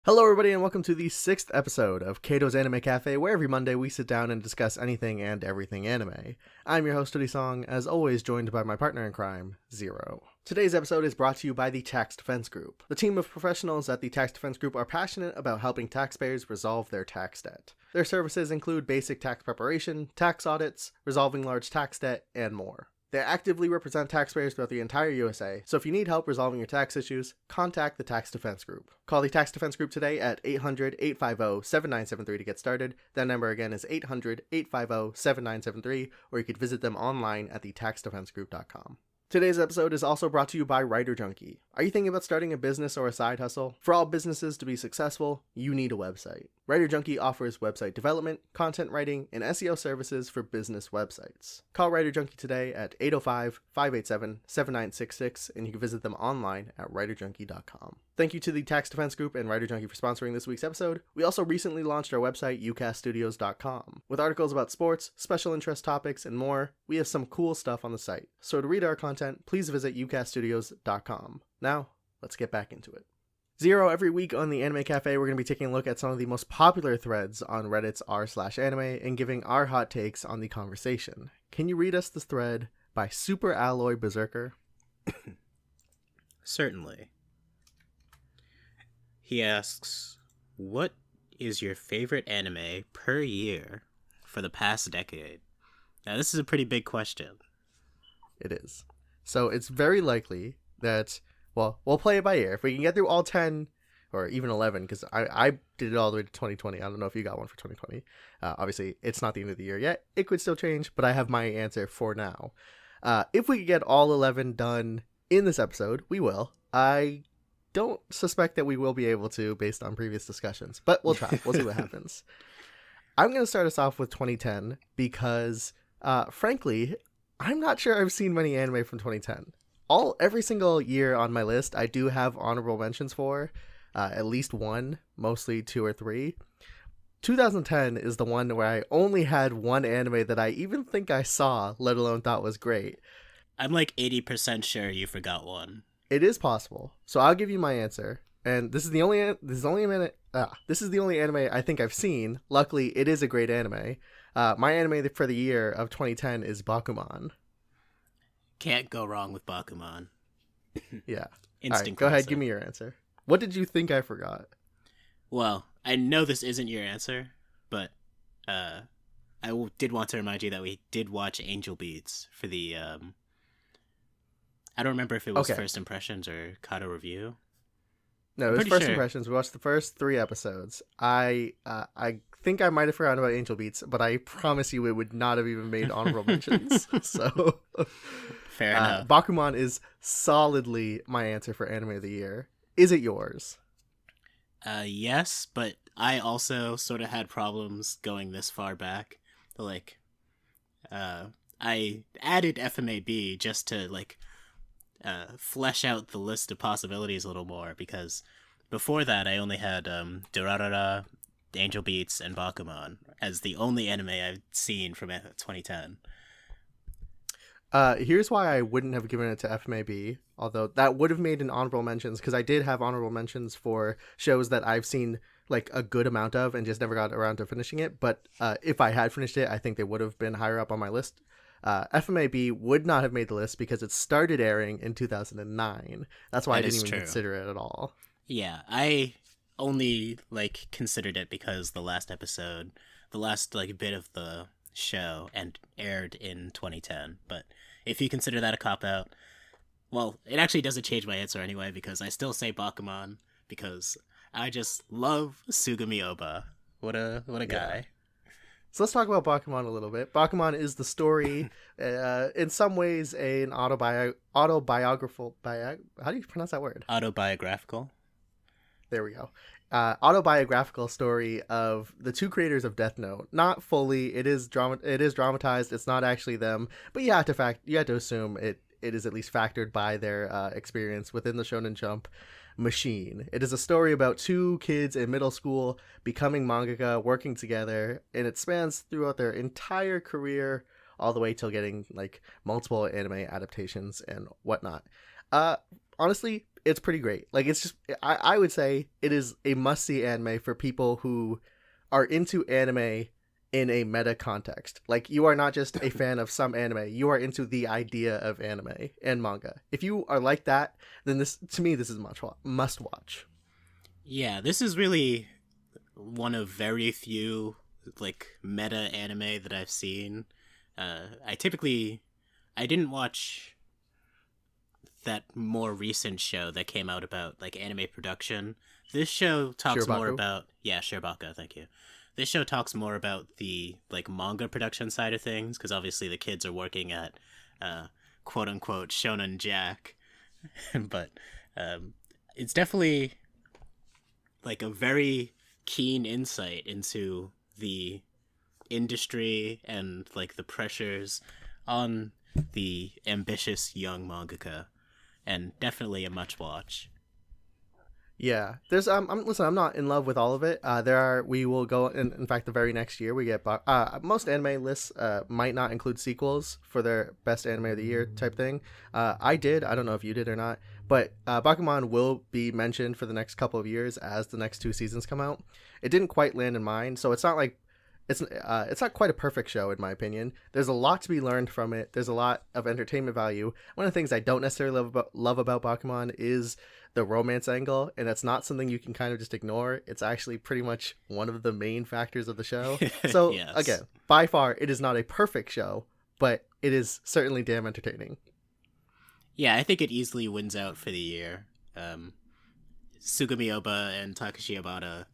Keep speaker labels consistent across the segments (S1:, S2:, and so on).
S1: Hello everybody and welcome to the 6th episode of Kato's Anime Cafe, where every Monday we sit down and discuss anything and everything anime. I'm your host, Hoodie Song, as always joined by my partner in crime, Zero. Today's episode is brought to you by the Tax Defense Group. The team of professionals at the Tax Defense Group are passionate about helping taxpayers resolve their tax debt. Their services include basic tax preparation, tax audits, resolving large tax debt, and more. They actively represent taxpayers throughout the entire USA, so if you need help resolving your tax issues, contact the Tax Defense Group. Call the Tax Defense Group today at 800-850-7973 to get started. That number again is 800-850-7973, or you could visit them online at thetaxdefensegroup.com. Today's episode is also brought to you by Writer Junkie. Are you thinking about starting a business or a side hustle? For all businesses to be successful, you need a website. Writer Junkie offers website development, content writing, and SEO services for business websites. Call Writer Junkie today at 805-587-7966, and you can visit them online at writerjunkie.com. Thank you to the Tax Defense Group and Writer Junkie for sponsoring this week's episode. We also recently launched our website, ucaststudios.com. With articles about sports, special interest topics, and more, we have some cool stuff on the site. So to read our content, please visit ucaststudios.com. Now, let's get back into it. Zero, every week on the Anime Cafe, we're going to be taking a look at some of the most popular threads on Reddit's r/anime and giving our hot takes on the conversation. Can you read us this thread by Super Alloy Berserker?
S2: Certainly. He asks, what is your favorite anime per year for the past decade? Now, this is a pretty big question.
S1: It is. So it's very likely that, well, we'll play it by ear. If we can get through all 10 or even 11, because I did it all the way to 2020. I don't know if you got one for 2020. Obviously, it's not the end of the year yet. It could still change, but I have my answer for now. If we could get all 11 done in this episode, we will. I don't suspect that we will be able to based on previous discussions, but we'll try. We'll see what happens. I'm going to start us off with 2010 because, frankly, I'm not sure I've seen many anime from 2010. Every single year on my list, I do have honorable mentions for, at least one, mostly 2 or 3. 2010 is the one where I only had one anime that I even think I saw, let alone thought was great.
S2: I'm like 80% sure you forgot one.
S1: It is possible. So I'll give you my answer. And this is the only anime I think I've seen. Luckily, it is a great anime. My anime for the year of 2010 is Bakuman.
S2: Can't go wrong with Bakuman.
S1: Yeah.
S2: Instant
S1: All right, go ahead,
S2: classic.
S1: give me your answer. What did you think I forgot?
S2: Well, I know this isn't your answer, but did want to remind you that we did watch Angel Beats for the I don't remember if it was First Impressions or Kato Review.
S1: No, it was First Impressions. We watched the first 3 episodes. I think I might have forgotten about Angel Beats, but I promise you it would not have even made honorable mentions. So,
S2: fair enough.
S1: Bakuman is solidly my answer for anime of the year. Is it yours?
S2: Yes, but I also sort of had problems going this far back. Like, I added FMAB just to, like, flesh out the list of possibilities a little more, because before that I only had Durarara, Angel Beats, and Bakuman as the only anime I've seen from 2010.
S1: Here's why I wouldn't have given it to FMAB, although that would have made an honorable mentions, because I did have honorable mentions for shows that I've seen like a good amount of and just never got around to finishing it. But if I had finished it, I think they would have been higher up on my list. FMAB would not have made the list because it started airing in 2009. That's why I didn't even consider it at all.
S2: Yeah, I only like considered it because the last like bit of the show and aired in 2010. But if you consider that a cop-out, well, it actually doesn't change my answer anyway, because I still say Bakuman because I just love Sugami Oba. What a guy.
S1: So let's talk about Bakuman a little bit. Bakuman is the story, in some ways, an autobiographical. How do you pronounce that word?
S2: Autobiographical.
S1: There we go. Autobiographical story of the 2 creators of Death Note. Not fully. It is dramatized. It's not actually them, but you have to assume it is at least factored by their experience within the Shonen Jump machine. It is a story about 2 kids in middle school becoming mangaka, working together, and it spans throughout their entire career all the way till getting like multiple anime adaptations and whatnot. Honestly, it's pretty great. Like it's just I would say it is a must see anime for people who are into anime in a meta context. Like you are not just a fan of some anime, you are into the idea of anime and manga. If you are like that, then this to me this is must watch.
S2: Yeah, this is really one of very few like meta anime that I've seen. I didn't watch that more recent show that came out about like anime production. This show talks more about Shirobako, thank you. This show talks more about the like manga production side of things because obviously the kids are working at quote unquote Shonen Jack, but it's definitely like a very keen insight into the industry and like the pressures on the ambitious young mangaka, and definitely a much watch.
S1: Yeah, there's listen, I'm not in love with all of it. We will go in fact the very next year we get most anime lists might not include sequels for their best anime of the year type thing. I don't know if you did or not, but Bakuman will be mentioned for the next couple of years as the next 2 seasons come out. It didn't quite land in mine, so it's not like it's not quite a perfect show in my opinion. There's a lot to be learned from it. There's a lot of entertainment value. One of the things I don't necessarily love about Bakuman is the romance angle, and that's not something you can kind of just ignore. It's actually pretty much one of the main factors of the show. So
S2: Yes.
S1: Again, by far it is not a perfect show, but it is certainly damn entertaining.
S2: Yeah, I think it easily wins out for the year. Sugumi Oba and Takashi Obata,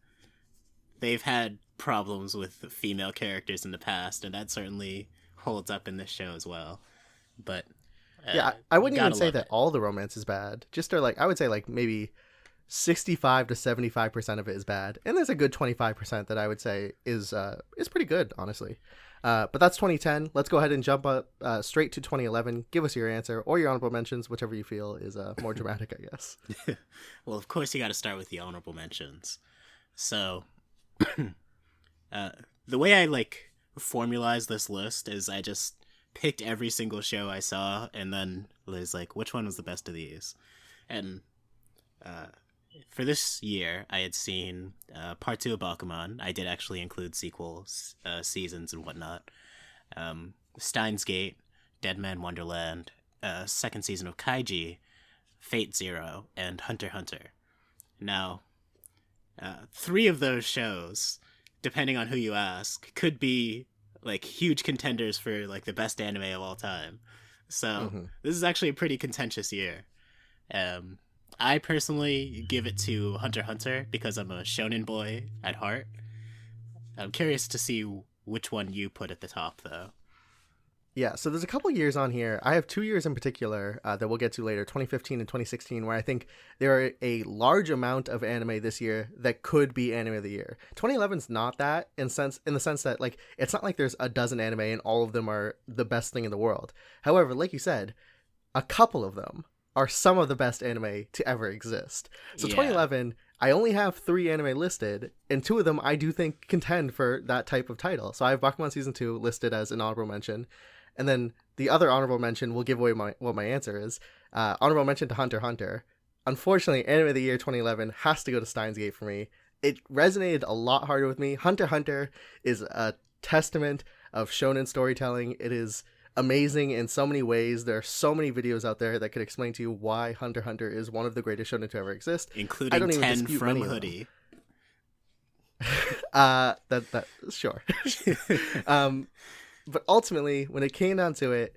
S2: they've had problems with female characters in the past, and that certainly holds up in this show as well. But
S1: yeah, I wouldn't even say that
S2: it.
S1: all the romance is bad. Just like I would say like maybe 65 to 75% of it is bad, and there's a good 25% that I would say is pretty good, honestly. But that's 2010. Let's go ahead and jump up straight to 2011. Give us your answer or your honorable mentions, whichever you feel is more dramatic, I guess.
S2: Well, of course you got to start with the honorable mentions. So, the way I like formalized this list is I just picked every single show I saw and then was like, which one was the best of these? And for this year, I had seen Part 2 of Bakuman. I did actually include sequels, seasons, and whatnot. Steins Gate, Dead Man Wonderland, second season of Kaiji, Fate Zero, and Hunter x Hunter. Now, 3 of those shows, depending on who you ask, could be like huge contenders for like the best anime of all time. So This is actually a pretty contentious year. I personally give it to Hunter x Hunter because I'm a shonen boy at heart. I'm curious to see which one you put at the top, though.
S1: Yeah, so there's a couple years on here. I have 2 years in particular that we'll get to later, 2015 and 2016, where I think there are a large amount of anime this year that could be anime of the year. 2011's not that in the sense that like it's not like there's a dozen anime and all of them are the best thing in the world. However, like you said, a couple of them are some of the best anime to ever exist. So 2011, I only have 3 anime listed, and 2 of them I do think contend for that type of title. So I have Bakuman Season 2 listed as an honorable mention. And then the other honorable mention will give away what my answer is. Honorable mention to Hunter x Hunter. Unfortunately, Anime of the Year 2011 has to go to Steins Gate for me. It resonated a lot harder with me. Hunter x Hunter is a testament of shonen storytelling. It is amazing in so many ways. There are so many videos out there that could explain to you why Hunter x Hunter is one of the greatest shonen to ever exist.
S2: Including 10 from Hoodie.
S1: Sure. But ultimately, when it came down to it,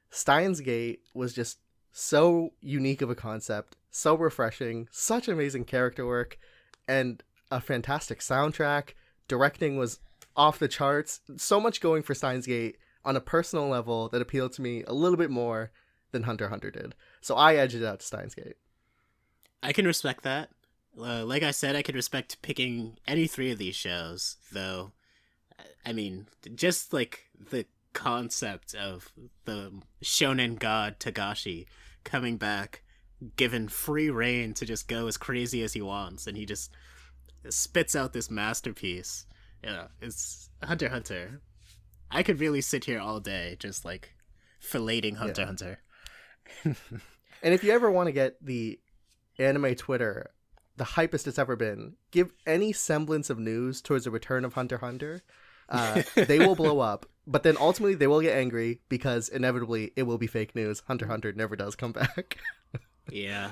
S1: Steins Gate was just so unique of a concept, so refreshing, such amazing character work, and a fantastic soundtrack. Directing was off the charts. So much going for Steins Gate on a personal level that appealed to me a little bit more than Hunter x Hunter did. So I edged it out to Steins Gate.
S2: I can respect that. Like I said, I could respect picking any 3 of these shows, though. I mean, just like the concept of the shonen god Tagashi coming back, given free reign to just go as crazy as he wants, and he just spits out this masterpiece. Yeah, it's Hunter x Hunter. I could really sit here all day just like filleting Hunter x Hunter.
S1: And if you ever want to get the anime Twitter the hypest it's ever been, give any semblance of news towards the return of Hunter x Hunter, they will blow up. But then ultimately they will get angry because inevitably it will be fake news. Hunter x Hunter never does come back.
S2: Yeah.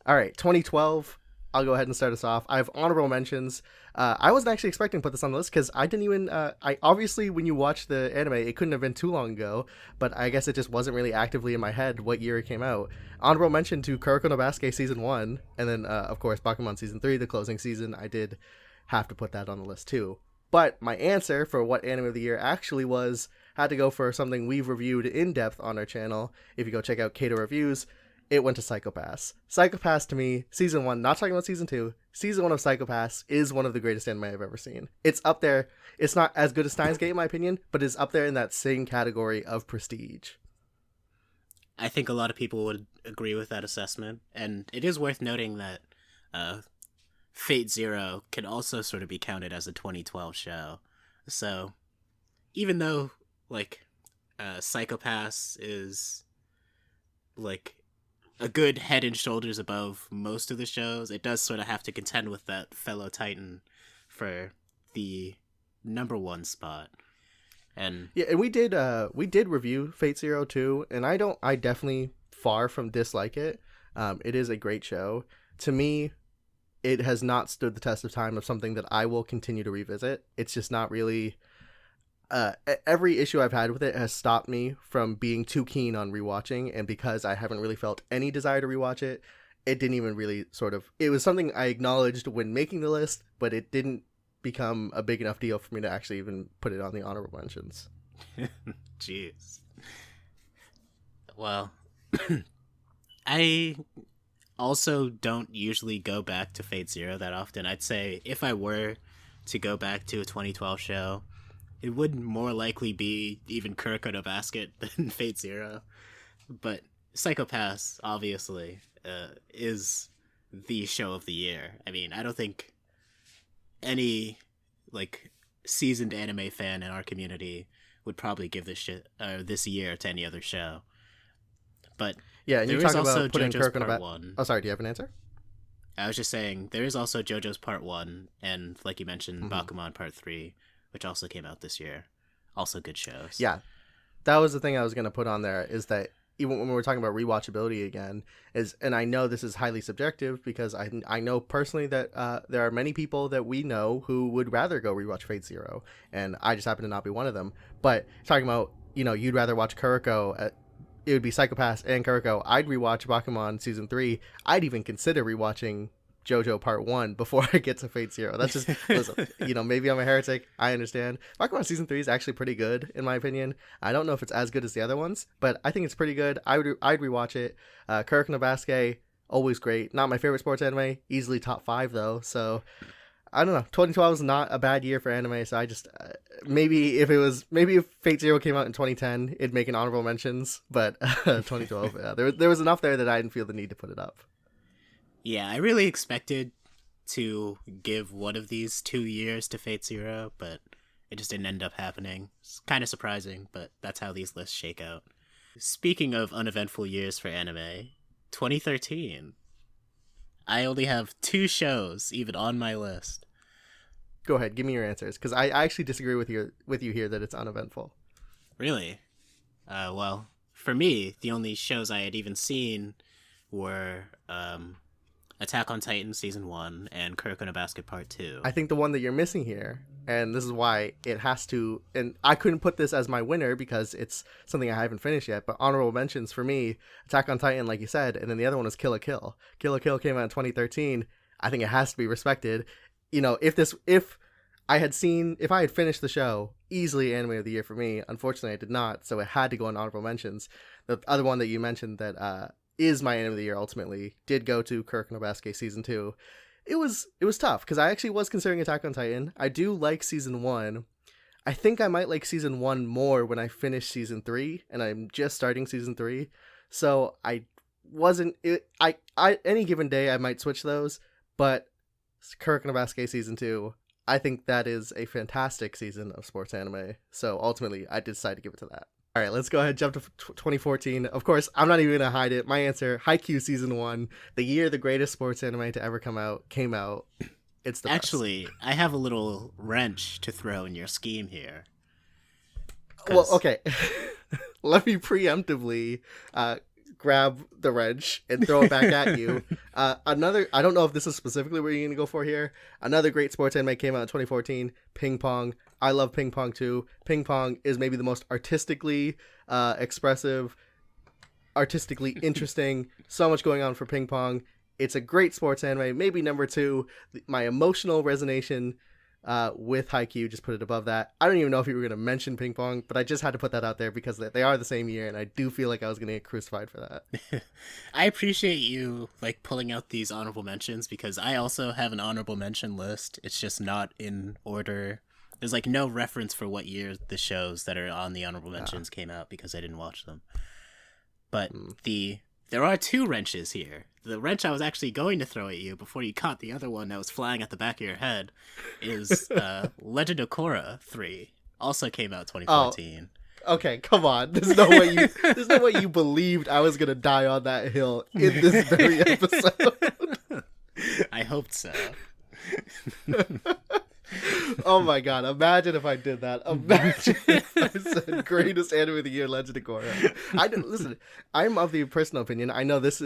S1: All right, 2012. I'll go ahead and start us off. I have honorable mentions. I wasn't actually expecting to put this on the list because I didn't even. I obviously, when you watch the anime, it couldn't have been too long ago. But I guess it just wasn't really actively in my head what year it came out. Honorable mention to Kuroko no Basuke season 1, and then of course Bakuman season 3, the closing season. I did have to put that on the list too. But my answer for what anime of the year actually was had to go for something we've reviewed in depth on our channel. If you go check out Kato Reviews, it went to Psycho-Pass. Psycho-Pass to me, season 1, not talking about season 2, season 1 of Psycho-Pass is one of the greatest anime I've ever seen. It's up there. It's not as good as Steins Gate in my opinion, but it's up there in that same category of prestige.
S2: I think a lot of people would agree with that assessment, and it is worth noting that Fate Zero can also sort of be counted as a 2012 show. So even though like Psycho-Pass is like a good head and shoulders above most of the shows, it does sort of have to contend with that fellow titan for the number 1 spot. And
S1: yeah, and we did review Fate Zero too, and I definitely far from dislike it. It is a great show. To me, it has not stood the test of time of something that I will continue to revisit. It's just not really. Every issue I've had with it has stopped me from being too keen on rewatching, and because I haven't really felt any desire to rewatch it, it didn't even really it was something I acknowledged when making the list, but it didn't become a big enough deal for me to actually even put it on the honorable mentions.
S2: Jeez. Well, I also don't usually go back to Fate Zero that often. I'd say if I were to go back to a 2012 show, it would more likely be even Kuroko no Basket than Fate Zero. But Psycho-Pass, obviously, is the show of the year. I mean, I don't think any, like, seasoned anime fan in our community would probably give this year to any other show. But
S1: yeah, and
S2: there
S1: you're
S2: is
S1: talking
S2: also
S1: about putting
S2: JoJo's
S1: Kuroko no
S2: Part 1.
S1: Oh, sorry, do you have an answer?
S2: I was just saying, there is also JoJo's Part 1, and like you mentioned, Bakuman Part 3, which also came out this year. Also good shows.
S1: Yeah, that was the thing I was going to put on there, is that even when we were talking about rewatchability again, and I know this is highly subjective because I know personally that there are many people that we know who would rather go rewatch Fate Zero, and I just happen to not be one of them. But talking about, you'd rather watch Kuroko, it would be Psycho-Pass and Kuroko. I'd rewatch Bakuman Season 3. I'd even consider rewatching JoJo Part 1 before I get to Fate Zero. That's just, maybe I'm a heretic. I understand. Bakuman Season 3 is actually pretty good, in my opinion. I don't know if it's as good as the other ones, but I think it's pretty good. I'd rewatch it. Kuroko no Basuke, always great. Not my favorite sports anime. Easily top 5, though. So, I don't know. 2012 is not a bad year for anime, so I just... maybe if Fate Zero came out in 2010, it'd make an honorable mentions, but 2012, yeah, there was enough there that I didn't feel the need to put it up.
S2: Yeah, I really expected to give one of these 2 years to Fate Zero, but it just didn't end up happening. It's kind of surprising, but that's how these lists shake out. Speaking of uneventful years for anime, 2013. I only have 2 shows even on my list.
S1: Go ahead, give me your answers, because I actually disagree with you here that it's uneventful.
S2: Really? Well, for me, the only shows I had even seen were Attack on Titan Season 1 and Kuroko no Basket Part 2.
S1: I think the one that you're missing here, and this is why it has to, and I couldn't put this as my winner because it's something I haven't finished yet, but honorable mentions for me, Attack on Titan, like you said, and then the other one is Kill la Kill. Kill la Kill came out in 2013. I think it has to be respected. If I had finished the show, easily anime of the year for me. Unfortunately, I did not, so it had to go on honorable mentions. The other one that you mentioned that is my anime of the year ultimately did go to Kuroko no Basuke Season 2. It was tough because I actually was considering Attack on Titan. I do like Season 1. I think I might like Season 1 more when I finish Season 3, and I'm just starting Season 3. So I wasn't... any given day, I might switch those, but Kuroko no Basuke Season 2, I think that is a fantastic season of sports anime. So ultimately, I decided to give it to that. All right, let's go ahead and jump to 2014. Of course, I'm not even gonna hide it. My answer: Haikyuu season 1, the year the greatest sports anime to ever came out. It's the best.
S2: Actually, I have a little wrench to throw in your scheme here.
S1: Well,
S2: 'Cause
S1: okay. Let me preemptively grab the wrench and throw it back at you. Another, I don't know if this is specifically what you're going to go for here. Another great sports anime came out in 2014, Ping Pong. I love Ping Pong too. Ping Pong is maybe the most artistically expressive, artistically interesting. So much going on for Ping Pong. It's a great sports anime. Maybe number 2. My emotional resonation with Haikyuu, just put it above that. I don't even know if you were going to mention Ping Pong, but I just had to put that out there because they are the same year, and I do feel like I was going to get crucified for that.
S2: I appreciate you like pulling out these honorable mentions because I also have an honorable mention list. It's just not in order. There's like no reference for what year the shows that are on the honorable mentions came out because I didn't watch them. But there are 2 wrenches here. The wrench I was actually going to throw at you before you caught the other one that was flying at the back of your head is Legend of Korra 3. Also came out 2014.
S1: Okay, come on. There's no way you believed I was gonna die on that hill in this very episode.
S2: I hoped so.
S1: Oh my god, imagine if I did that. Imagine if I said greatest anime of the year, Legend of Korra. Listen, I'm of the personal opinion. I know this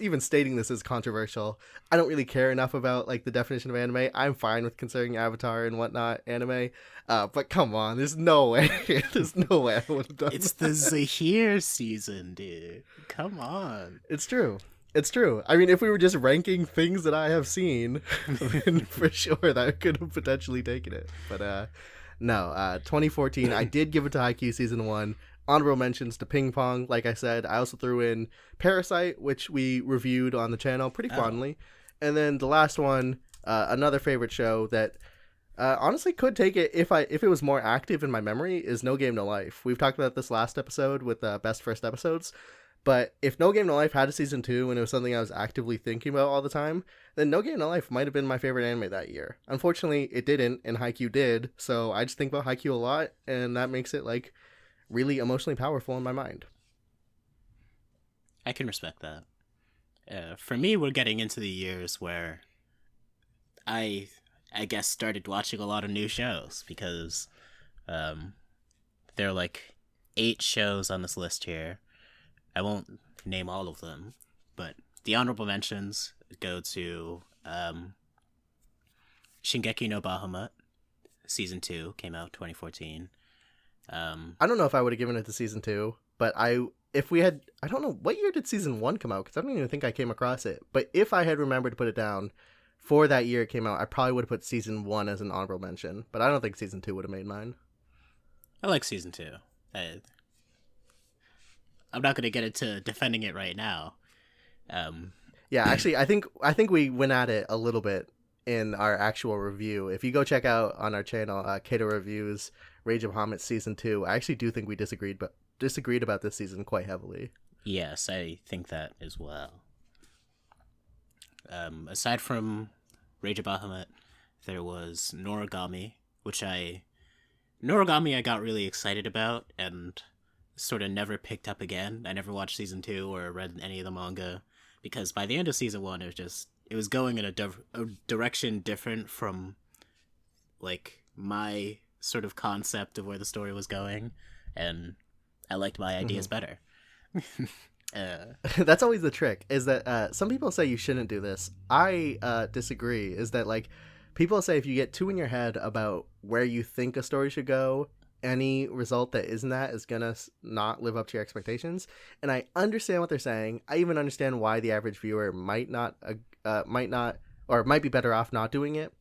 S1: even stating this is controversial. I don't really care enough about like the definition of anime. I'm fine with considering Avatar and whatnot anime. But come on, there's no way. There's no way I would have done
S2: It's
S1: that.
S2: the Zahir season, dude. Come on.
S1: It's true. It's true. I mean, if we were just ranking things that I have seen, then for sure that could have potentially taken it. But no, 2014, I did give it to Haikyuu season 1. Honorable mentions to Ping Pong, like I said. I also threw in Parasite, which we reviewed on the channel pretty fondly. And then the last one, another favorite show that honestly could take it if it was more active in my memory, is No Game No Life. We've talked about this last episode with best first episodes. But if No Game No Life had a season 2 and it was something I was actively thinking about all the time, then No Game No Life might have been my favorite anime that year. Unfortunately, it didn't, and Haikyuu did, so I just think about Haikyuu a lot, and that makes it, like, really emotionally powerful in my mind.
S2: I can respect that. For me, we're getting into the years where I guess started watching a lot of new shows because there are like 8 shows on this list here. I won't name all of them, but the honorable mentions go to Shingeki no Bahamut. Season 2 came out 2014.
S1: I don't know if I would have given it to season 2, but I don't know, what year did season 1 come out? Because I don't even think I came across it. But if I had remembered to put it down for that year it came out, I probably would have put season 1 as an honorable mention. But I don't think season 2 would have made mine.
S2: I like season 2. I'm not going to get into defending it right now.
S1: Yeah, actually, I think we went at it a little bit in our actual review. If you go check out on our channel, Kato Reviews Rage of Bahamut season 2, I actually do think we disagreed about this season quite heavily.
S2: Yes, I think that as well. Aside from Rage of Bahamut, there was Noragami, Noragami I got really excited about and sort of never picked up again. I never watched season 2 or read any of the manga because by the end of season 1 it was going in a direction different from like my sort of concept of where the story was going, and I liked my ideas better.
S1: That's always the trick, is that some people say you shouldn't do this. I disagree. Is that like people say if you get too in your head about where you think a story should go, any result that isn't that is gonna not live up to your expectations. And I understand what they're saying. I even understand why the average viewer might not or might be better off not doing it.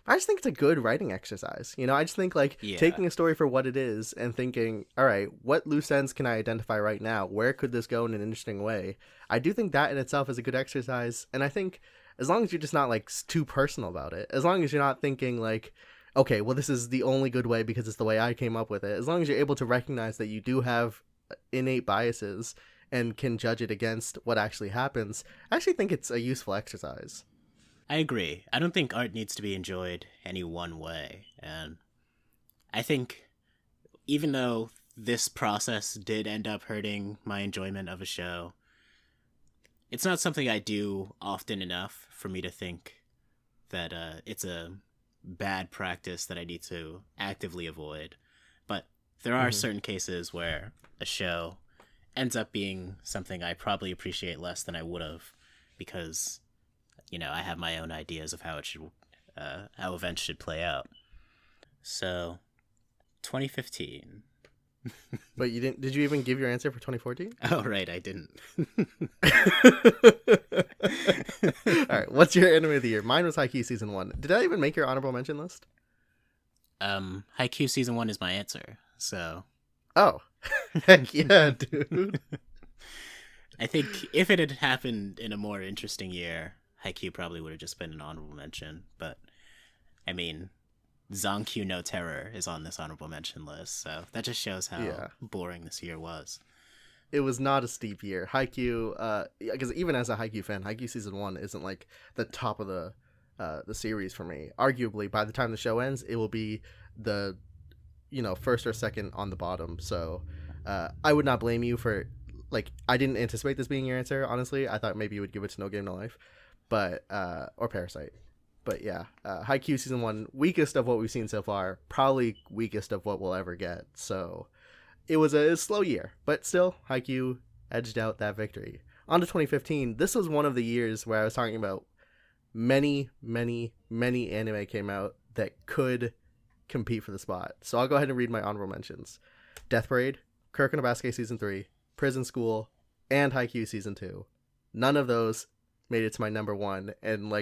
S1: I just think it's a good writing exercise. You know, I just think like taking a story for what it is and thinking, all right, what loose ends can I identify right now? Where could this go in an interesting way? I do think that in itself is a good exercise. And I think as long as you're just not like too personal about it, as long as you're not thinking like, okay, well, this is the only good way because it's the way I came up with it. As long as you're able to recognize that you do have innate biases and can judge it against what actually happens, I actually think it's a useful exercise.
S2: I agree. I don't think art needs to be enjoyed any one way. And I think even though this process did end up hurting my enjoyment of a show. It's not something I do often enough for me to think that it's a bad practice that I need to actively avoid. But there are certain cases where a show ends up being something I probably appreciate less than I would have because, I have my own ideas of how it should, how events should play out. So, 2015.
S1: But you didn't? Did you even give your answer for 2014?
S2: Oh, right, I didn't.
S1: All right, what's your anime of the year? Mine was Haikyuu season 1. Did I even make your honorable mention list?
S2: Haikyuu season 1 is my answer. So,
S1: oh, heck yeah, dude.
S2: I think if it had happened in a more interesting year, Haikyuu probably would have just been an honorable mention. But I mean, Zonkyu no Terror is on this honorable mention list, so that just shows how boring this year was.
S1: It was not a steep year. Haikyuu, because even as a Haikyuu fan, Haikyuu season 1 isn't like the top of the series for me. Arguably, by the time the show ends, it will be the first or second on the bottom. So I would not blame you for I didn't anticipate this being your answer. Honestly, I thought maybe you would give it to No Game No Life, but or Parasite. But yeah, Haikyuu season 1, weakest of what we've seen so far, probably weakest of what we'll ever get. So it was a slow year, but still, Haikyuu edged out that victory. On to 2015, this was one of the years where I was talking about many anime came out that could compete for the spot. So I'll go ahead and read my honorable mentions. Death Parade, Kuroko no Basuke season 3, Prison School, and Haikyuu season 2. None of those made it to my number 1, and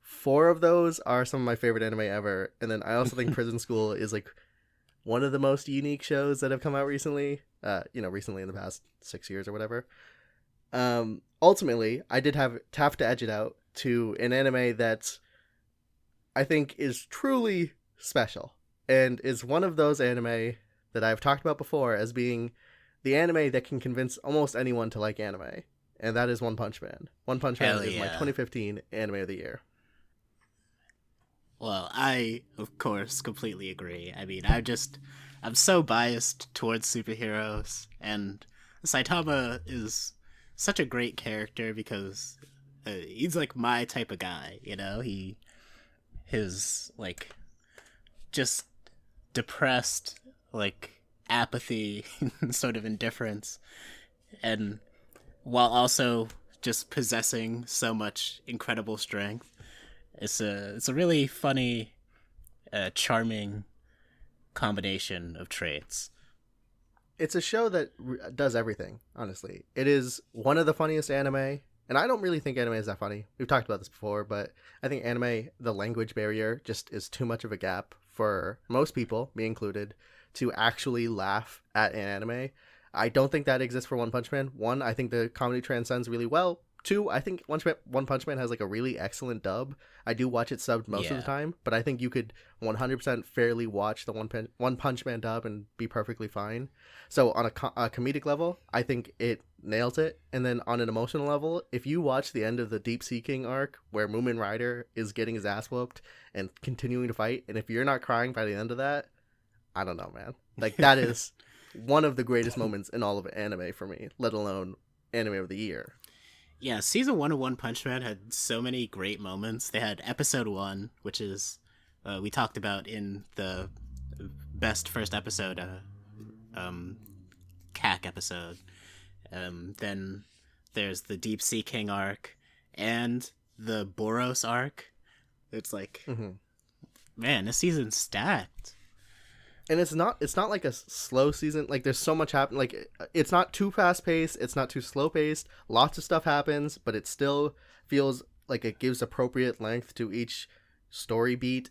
S1: 4 of those are some of my favorite anime ever. And then I also think Prison School is one of the most unique shows that have come out recently. Recently in the past 6 years or whatever. Ultimately, I did have to edge it out to an anime that I think is truly special and is one of those anime that I've talked about before as being the anime that can convince almost anyone to like anime. And that is One Punch Man. One Punch Man is my 2015 anime of the year.
S2: Well, I, of course, completely agree. I mean, I'm so biased towards superheroes, and Saitama is such a great character because he's my type of guy, his just depressed, apathy, sort of indifference, and while also just possessing so much incredible strength. It's a really funny, charming combination of traits.
S1: It's a show that does everything, honestly. It is one of the funniest anime, and I don't really think anime is that funny. We've talked about this before, but I think anime, the language barrier, just is too much of a gap for most people, me included, to actually laugh at an anime. I don't think that exists for One Punch Man. 1, I think the comedy transcends really well. 2, I think One Punch Man has a really excellent dub. I do watch it subbed most of the time, but I think you could 100% fairly watch the One Punch Man dub and be perfectly fine. So on a comedic level, I think it nails it. And then on an emotional level, if you watch the end of the Deep Sea King arc where Moomin Rider is getting his ass whooped and continuing to fight, and if you're not crying by the end of that, I don't know, man. That is one of the greatest moments in all of anime for me, let alone anime of the year.
S2: Yeah, season 1 of One Punch Man had so many great moments. They had episode 1, which is we talked about in the best first episode, CAC episode. Then there's the Deep Sea King arc and the Boros arc. It's man, this season's stacked.
S1: And it's not like a slow season. There's so much happening. It's not too fast paced. It's not too slow paced. Lots of stuff happens, but it still feels like it gives appropriate length to each story beat.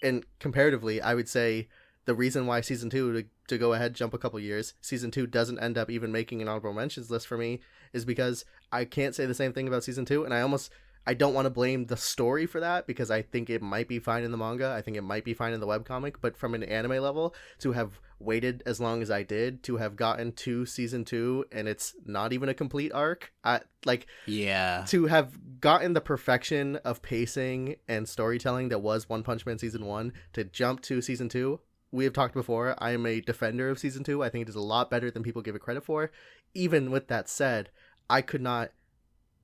S1: And comparatively, I would say the reason why season 2, to go ahead, jump a couple years, season 2 doesn't end up even making an honorable mentions list for me is because I can't say the same thing about season 2. And I don't want to blame the story for that because I think it might be fine in the manga. I think it might be fine in the webcomic. But from an anime level, to have waited as long as I did, to have gotten to season 2 and it's not even a complete arc, to have gotten the perfection of pacing and storytelling that was One Punch Man season 1, to jump to season 2, we have talked before, I am a defender of season 2. I think it is a lot better than people give it credit for. Even with that said, I could not,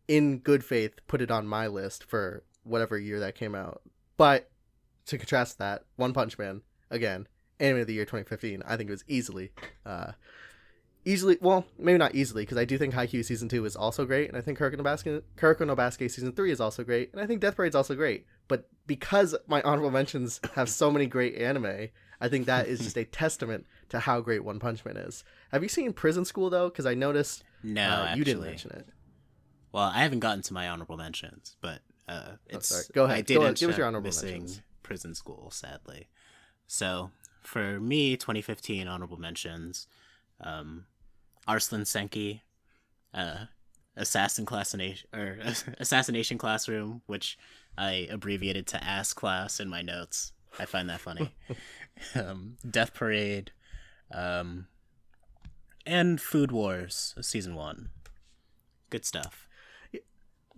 S1: in good faith, put it on my list for whatever year that came out. But to contrast that, One Punch Man, again, anime of the year 2015, I think it was easily, well, maybe not easily, because I do think Haikyuu season 2 is also great, and I think Kuroko no Basket season 3 is also great, and I think Death Parade's also great. But because my honorable mentions have so many great anime, I think that is just a testament to how great One Punch Man is. Have you seen Prison School, though? Because I noticed you didn't mention it.
S2: Well, I haven't gotten to my honorable mentions, but
S1: sorry. Go ahead.
S2: Give us
S1: your honorable
S2: missing
S1: mentions.
S2: Prison School, sadly. So for me, 2015 honorable mentions, Arslan Senki, Assassination Classroom, which I abbreviated to Ass Class in my notes. I find that funny. Death Parade, and Food Wars season 1. Good stuff.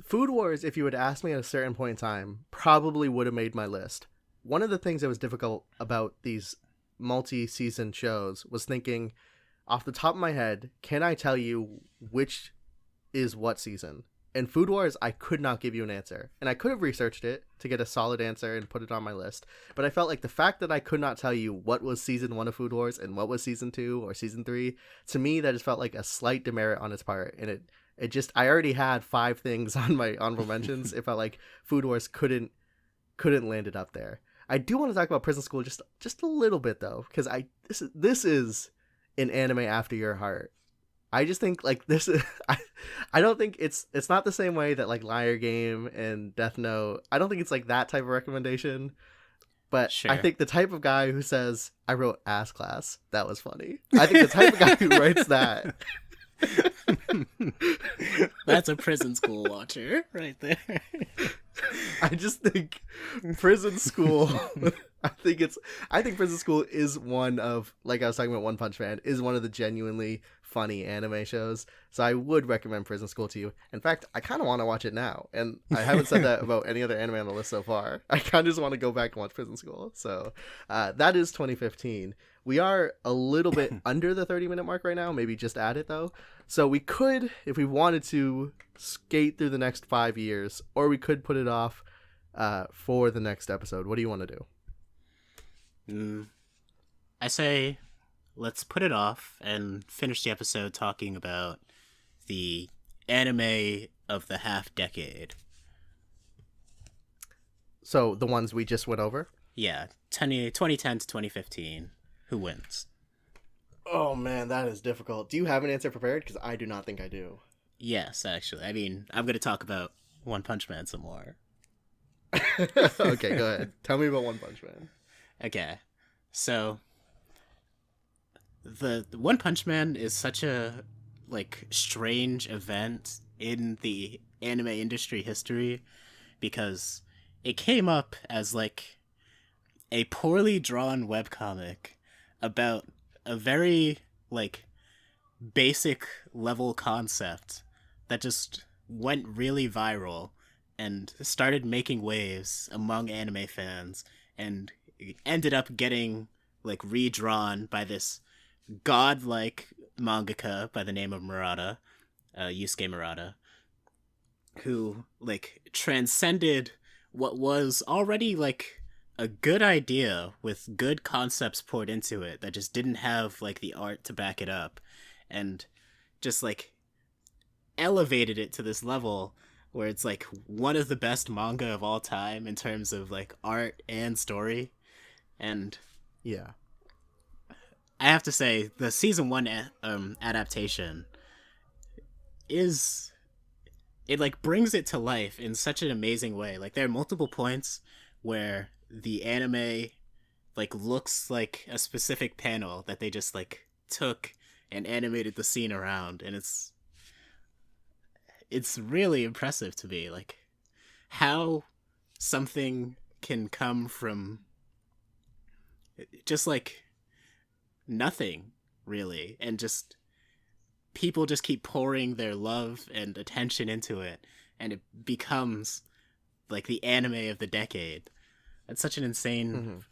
S1: Food Wars, if you would ask me at a certain point in time, probably would have made my list. One of the things that was difficult about these multi-season shows was thinking, off the top of my head, can I tell you which is what season? And Food Wars, I could not give you an answer. And I could have researched it to get a solid answer and put it on my list. But I felt like the fact that I could not tell you what was season 1 of Food Wars and what was season 2 or season 3, to me, that just felt like a slight demerit on its part. And it just, I already had 5 things on my honorable mentions. It felt like Food Wars couldn't land it up there. I do want to talk about Prison School just a little bit, though, because this is an anime after your heart. I just think like this is I don't think it's not the same way that like Liar Game and Death Note. I don't think it's like that type of recommendation. But
S2: Sure.
S1: I think the type of guy who says, I wrote Ass Class, that was funny. I think the type of guy who writes that.
S2: That's a Prison School watcher right there.
S1: I just think Prison School I think Prison School is one of, like I was talking about One Punch Man, is one of the genuinely funny anime shows. So I would recommend Prison School to you. In fact, I kind of want to watch it now. And I haven't said that about any other anime on the list so far. I kind of just want to go back and watch Prison School. So that is 2015. We are a little bit under the 30-minute mark right now. Maybe just add it, though. So we could, if we wanted to, skate through the next 5 years, or we could put it off for the next episode. What do you want to do?
S2: I say let's put it off and finish the episode talking about the anime of the half decade.
S1: So the ones we just went over?
S2: Yeah, 2010 to 2015. Who wins?
S1: Oh man, that is difficult. Do you have an answer prepared? Because I do not think I do.
S2: Yes, actually. I mean, I'm going to talk about One Punch Man some more.
S1: Okay, go ahead. Tell me about One Punch Man.
S2: Okay, so the One Punch Man is such a strange event in the anime industry history because it came up as a poorly drawn webcomic about a very basic level concept that just went really viral and started making waves among anime fans and ended up getting redrawn by this godlike mangaka by the name of Murata, Yusuke Murata, who transcended what was already a good idea with good concepts poured into it that just didn't have the art to back it up, and just elevated it to this level where it's one of the best manga of all time in terms of art and story. And
S1: yeah,
S2: I have to say the season 1 adaptation is, it brings it to life in such an amazing way. There are multiple points where the anime looks like a specific panel that they just took and animated the scene around, and it's really impressive to me how something can come from just nothing really, and just people just keep pouring their love and attention into it, and it becomes the anime of the decade. It's such an insane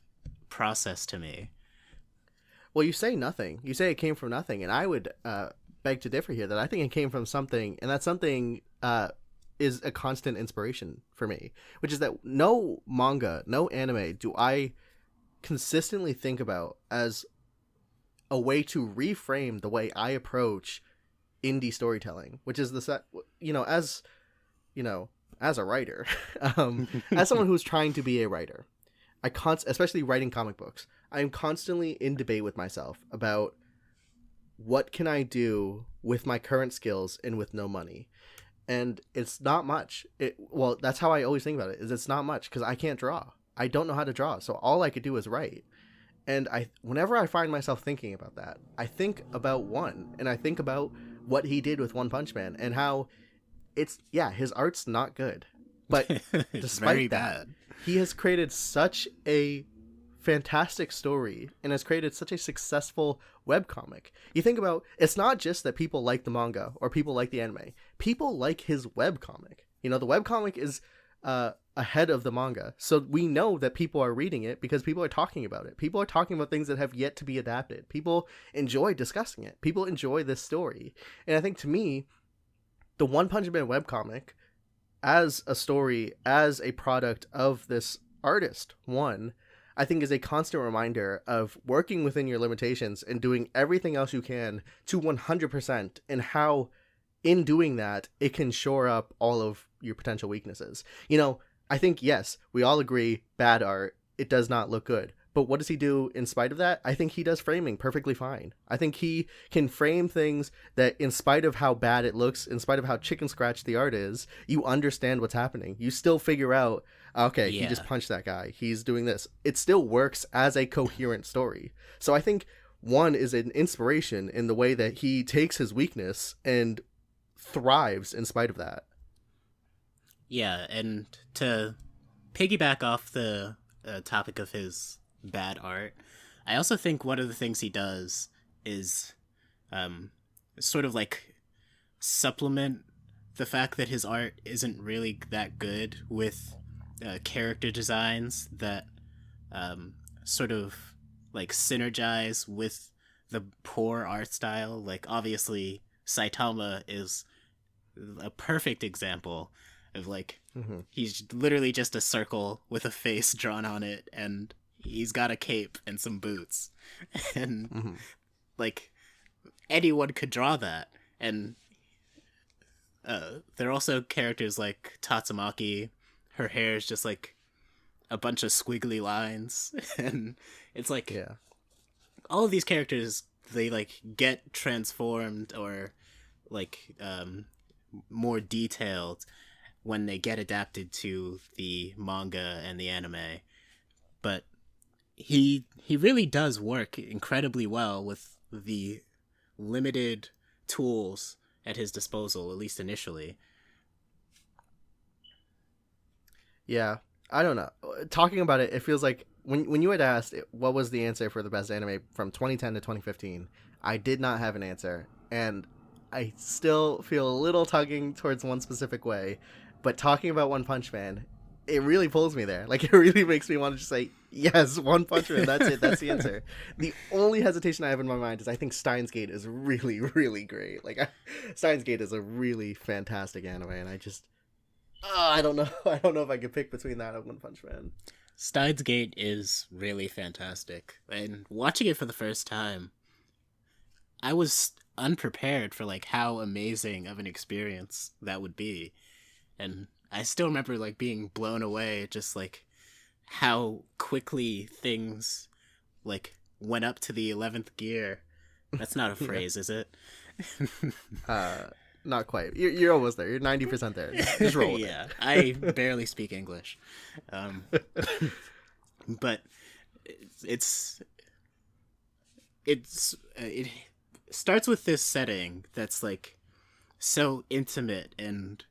S2: process to me.
S1: Well, you say nothing. You say it came from nothing, and I would beg to differ here. That I think it came from something, and that something is a constant inspiration for me, which is that no manga, no anime do I consistently think about as a way to reframe the way I approach indie storytelling, which is as a writer, as someone who's trying to be a writer, especially writing comic books, I am constantly in debate with myself about what can I do with my current skills and with no money. And it's not much. That's how I always think about it, is it's not much because I can't draw. I don't know how to draw. So all I could do is write. And whenever I find myself thinking about that, I think about One, and I think about what he did with One Punch Man and how his art's not good. But despite that, he has created such a fantastic story and has created such a successful webcomic. You think about, it's not just that people like the manga or people like the anime. People like his webcomic. The webcomic is ahead of the manga. So we know that people are reading it because people are talking about it. People are talking about things that have yet to be adapted. People enjoy discussing it. People enjoy this story. And I think, to me, the One Punch Man webcomic, as a story, as a product of this artist, I think is a constant reminder of working within your limitations and doing everything else you can to 100%, and how in doing that, it can shore up all of your potential weaknesses. I think, yes, we all agree, bad art, it does not look good. But what does he do in spite of that? I think he does framing perfectly fine. I think he can frame things that, in spite of how bad it looks, in spite of how chicken scratch the art is, you understand what's happening. You still figure out, okay, he just punched that guy. He's doing this. It still works as a coherent story. So I think One is an inspiration in the way that he takes his weakness and thrives in spite of that.
S2: Yeah, and to piggyback off the topic of his bad art, I also think one of the things he does is sort of like supplement the fact that his art isn't really that good with character designs that sort of like synergize with the poor art style. Like, obviously Saitama is a perfect example of like, he's literally just a circle with a face drawn on it, and he's got a cape and some boots, and like, anyone could draw that. And there are also characters like Tatsumaki. Her hair is just like a bunch of squiggly lines, and it's like, all of these characters, they like get transformed or like more detailed when they get adapted to the manga and the anime. But he really does work incredibly well with the limited tools at his disposal, at least initially.
S1: Yeah, I don't know. Talking about it, it feels like when you had asked what was the answer for the best anime from 2010 to 2015, I did not have an answer, and I still feel a little tugging towards one specific way. But talking about One Punch Man, it really pulls me there. Like, it really makes me want to just say, yes, One Punch Man, that's it, that's the answer. The only hesitation I have in my mind is I think Steins Gate is really, really great. Like, Steins Gate is a really fantastic anime, and I just... I don't know. I don't know if I could pick between that and One Punch Man.
S2: Steins Gate is really fantastic. And watching it for the first time, I was unprepared for like how amazing of an experience that would be. And I still remember like being blown away, just like how quickly things like went up to the 11th gear. That's not a phrase, is it?
S1: Not quite. You're almost there. You're 90% there. Just roll with
S2: it. I barely speak English. But it starts with this setting that's like so intimate and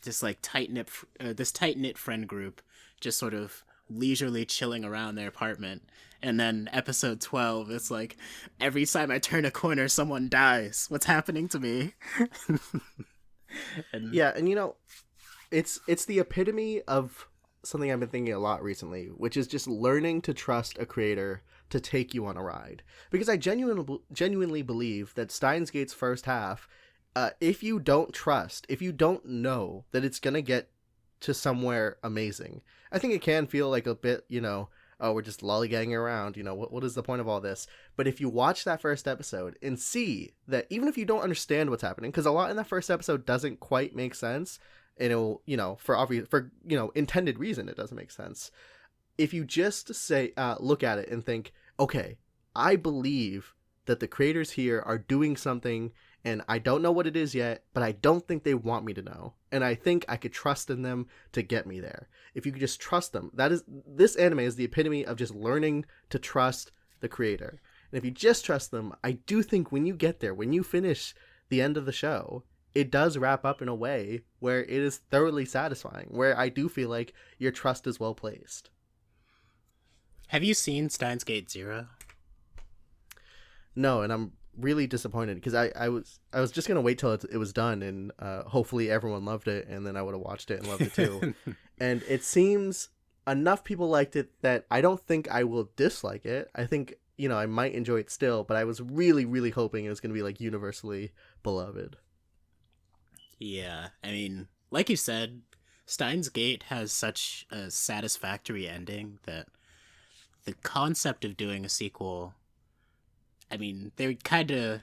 S2: just like this tight-knit friend group just sort of leisurely chilling around their apartment. And then episode 12, it's like, every time I turn a corner, someone dies. What's happening to me?
S1: Yeah, and it's the epitome of something I've been thinking a lot recently, which is just learning to trust a creator to take you on a ride. Because I genuinely believe that Steins Gate's first half, if you don't trust, if you don't know that it's going to get to somewhere amazing, I think it can feel like a bit, oh, we're just lollygagging around, what is the point of all this? But if you watch that first episode and see that even if you don't understand what's happening, because a lot in that first episode doesn't quite make sense, and it'll, for intended reason, it doesn't make sense. If you just say, look at it and think, okay, I believe that the creators here are doing something, and I don't know what it is yet, but I don't think they want me to know. And I think I could trust in them to get me there. If you could just trust them, this anime is the epitome of just learning to trust the creator. And if you just trust them, I do think when you get there, when you finish the end of the show, it does wrap up in a way where it is thoroughly satisfying, where I do feel like your trust is well placed.
S2: Have you seen Steins Gate Zero?
S1: No, and I'm really disappointed because I was just gonna wait till it was done, and hopefully everyone loved it, and then I would have watched it and loved it too. And it seems enough people liked it that I don't think I will dislike it. I think I might enjoy it still, but I was really, really hoping it was gonna be like universally beloved.
S2: Yeah, I mean, like you said, Steins Gate has such a satisfactory ending that the concept of doing a sequel, I mean, they're kind of,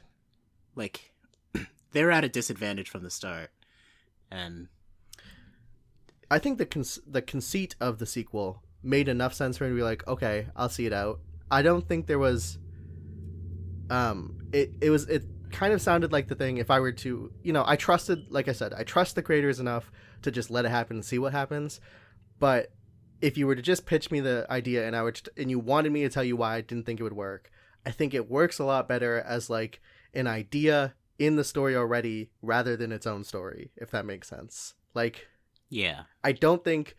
S2: like, they're at a disadvantage from the start. And
S1: I think the conceit of the sequel made enough sense for me to be like, okay, I'll see it out. I don't think there was, it kind of sounded like the thing if I were to, I trusted, like I said, I trust the creators enough to just let it happen and see what happens. But if you were to just pitch me the idea and you wanted me to tell you why I didn't think it would work, I think it works a lot better as like an idea in the story already rather than its own story, if that makes sense. Like,
S2: yeah,
S1: I don't think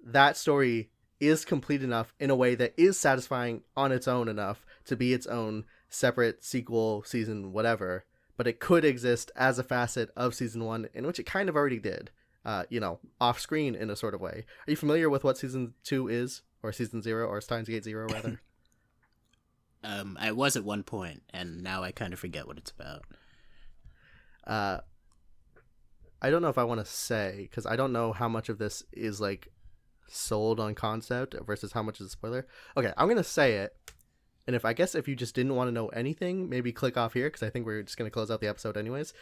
S1: that story is complete enough in a way that is satisfying on its own enough to be its own separate sequel, season, whatever, but it could exist as a facet of season 1, in which it kind of already did, off screen in a sort of way. Are you familiar with what season 2 is, or season 0, or Steins Gate 0 rather?
S2: I was at one point, and now I kind of forget what it's about.
S1: I don't know if I want to say, because I don't know how much of this is like sold on concept versus how much is a spoiler. Okay, I'm gonna say it, and if you just didn't want to know anything, maybe click off here, because I think we're just gonna close out the episode anyways.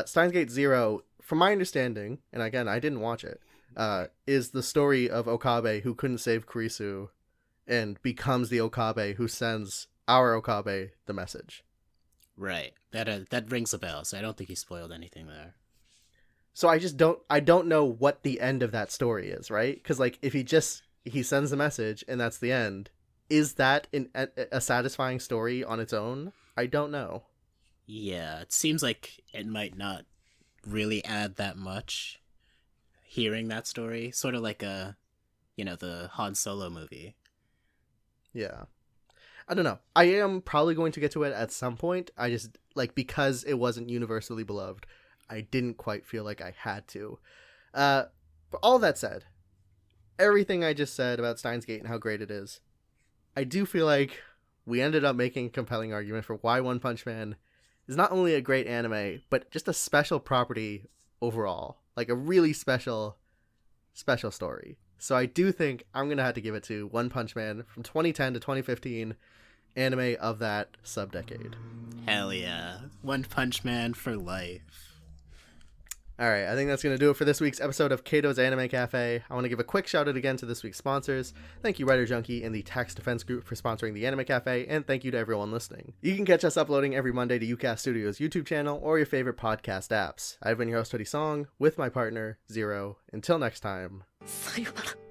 S1: Steins Gate 0, from my understanding, and again, I didn't watch it, is the story of Okabe who couldn't save Kurisu and becomes the Okabe who sends our Okabe the message.
S2: Right. That rings a bell, so I don't think he spoiled anything there.
S1: So I don't know what the end of that story is, right? Because like if he sends the message and that's the end, is that a satisfying story on its own? I don't know.
S2: Yeah, it seems like it might not really add that much hearing that story. Sort of like the Han Solo movie.
S1: Yeah. I don't know. I am probably going to get to it at some point. I just, because it wasn't universally beloved, I didn't quite feel like I had to. But all that said, everything I just said about Steins Gate and how great it is, I do feel like we ended up making a compelling argument for why One Punch Man is not only a great anime, but just a special property overall. Like a really special story. So I do think I'm going to have to give it to One Punch Man from 2010 to 2015, anime of that sub-decade.
S2: Hell yeah. One Punch Man for life.
S1: All right, I think that's going to do it for this week's episode of Kato's Anime Cafe. I want to give a quick shout out again to this week's sponsors. Thank you, Writer Junkie and the Tax Defense Group for sponsoring the Anime Cafe, and thank you to everyone listening. You can catch us uploading every Monday to UCast Studios' YouTube channel or your favorite podcast apps. I've been your host, Hoodie Song, with my partner, Zero. Until next time.
S3: さよなら。